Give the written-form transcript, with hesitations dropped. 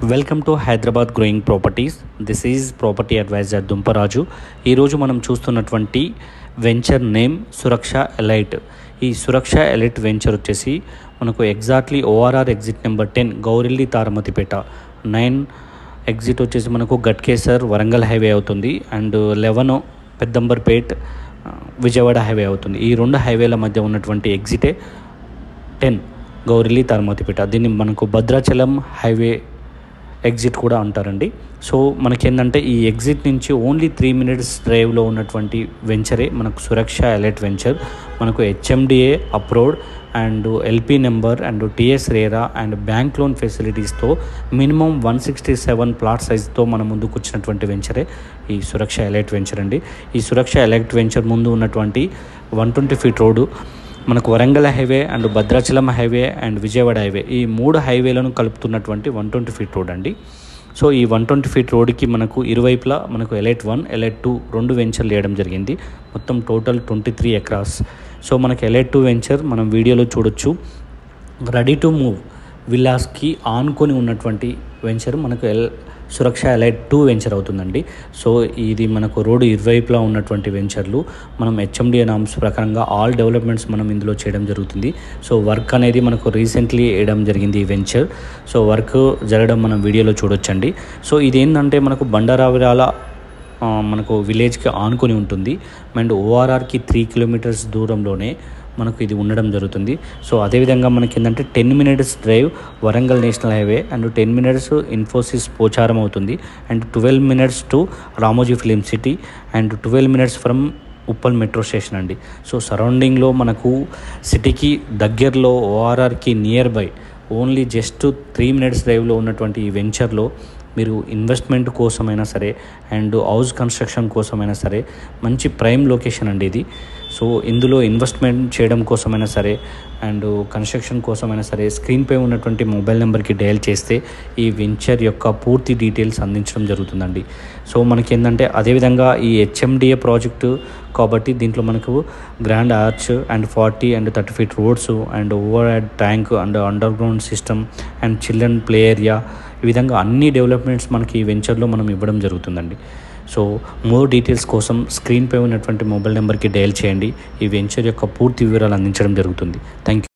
Welcome to Hyderabad growing properties. This is property advisor Dumparaju. ఈరోజు మనం చూస్తున్నటువంటి వెంచర్ నేమ్ సురక్ష elite. ఈ సురక్ష ఎలైట్ వెంచర్ వచ్చేసి మనకు exactly ORR exit number 10 Gowrelli Taramatipet, 9 exit వచ్చేసి మనకు గట్కేసర్ వరంగల్ హైవే అవుతుంది, అండ్ 11 పెద్దంబర్పేట్ విజయవాడ హైవే అవుతుంది. ఈ రెండు హైవేల మధ్య ఉన్నటువంటి ఎగ్జిటే 10 గౌరెల్లి తారమతిపేట. దీన్ని మనకు భద్రాచలం హైవే ఎగ్జిట్ కూడా అంటారండి. సో మనకేంటంటే ఈ ఎగ్జిట్ నుంచి ఓన్లీ 3 minutes డ్రైవ్లో ఉన్నటువంటి వెంచరే మనకు సురక్ష ఎలైట్ వెంచర్. మనకు HMDA approved and LP number and TS RERA and bank loan ఫెసిలిటీస్తో మినిమం 167 ప్లాట్ సైజ్తో మన ముందుకు వచ్చినటువంటి వెంచరే ఈ సురక్ష ఎలైట్ వెంచర్ అండి. ఈ సురక్ష ఎలైట్ వెంచర్ ముందు ఉన్నటువంటి 120 feet రోడ్డు మనకు Warangal highway and Bhadrachalam highway and Vijayawada highway, ఈ 3 హైవేలను కలుపుతున్నటువంటి 120 feet రోడ్ అండి. సో ఈ 120 feet రోడ్డుకి మనకు ఇరువైపులా మనకు ఎలైట్ 1 ఎలైట్ 2 రెండు వెంచర్లు వేయడం జరిగింది. మొత్తం టోటల్ 23 acres. సో మనకి ఎలైట్ 2 వెంచర్ మనం వీడియోలో చూడొచ్చు. రెడీ టు మూవ్ విల్లాస్కి ఆనుకొని ఉన్నటువంటి వెంచర్ మనకు సురక్ష ఎలైట్ 2 వెంచర్ అవుతుందండి. సో ఇది మనకు రోడ్డు ఇరువైపులా ఉన్నటువంటి వెంచర్లు. మనం హెచ్ఎండిఏ నామ్స్ ప్రకారంగా ఆల్ డెవలప్మెంట్స్ మనం ఇందులో చేయడం జరుగుతుంది. సో వర్క్ అనేది మనకు రీసెంట్లీ వేయడం జరిగింది ఈ వెంచర్. సో వర్క్ జరగడం మనం వీడియోలో చూడొచ్చండి. సో ఇదేంటంటే మనకు బండారావిరాల మనకు విలేజ్కి ఆనుకొని ఉంటుంది అండ్ ఓఆర్ఆర్కి 3 kilometers దూరంలోనే మనకు ఇది ఉండడం జరుగుతుంది. సో అదేవిధంగా మనకి ఏంటంటే 10 minutes drive Warangal national highway and 10 minutes Infosys Pocharam అవుతుంది and 12 minutes to Ramoji Film City and 12 minutes from Uppal metro station అండి. సో సరౌండింగ్లో మనకు సిటీకి దగ్గరలో ఓఆర్ఆర్కి near by only just 3 minutes డ్రైవ్లో ఉన్నటువంటి ఈ వెంచర్లో మీరు ఇన్వెస్ట్మెంట్ కోసమైనా సరే అండ్ హౌస్ కన్స్ట్రక్షన్ కోసమైనా సరే మంచి ప్రైమ్ లొకేషన్ అండి ఇది. సో ఇందులో ఇన్వెస్ట్మెంట్ చేయడం కోసమైనా సరే అండ్ కన్స్ట్రక్షన్ కోసమైనా సరే స్క్రీన్పై ఉన్నటువంటి మొబైల్ నెంబర్కి డయల్ చేస్తే ఈ వెంచర్ యొక్క పూర్తి డీటెయిల్స్ అందించడం జరుగుతుందండి. సో మనకి ఏంటంటే అదేవిధంగా ఈ హెచ్ఎండిఏ ప్రాజెక్టు కాబట్టి దీంట్లో మనకు grand arch and 40 and 30 feet roads and over head tank and under ground system and children play area, ఈ విధంగా అన్ని డెవలప్మెంట్స్ మనకి ఈ వెంచర్లో మనం ఇవ్వడం జరుగుతుందండి. సో మోర్ డీటెయిల్స్ కోసం స్క్రీన్పై ఉన్నటువంటి మొబైల్ నెంబర్కి డయల్ చేయండి. ఈ వెంచర్ యొక్క పూర్తి వివరాలు అందించడం జరుగుతుంది. Thank you.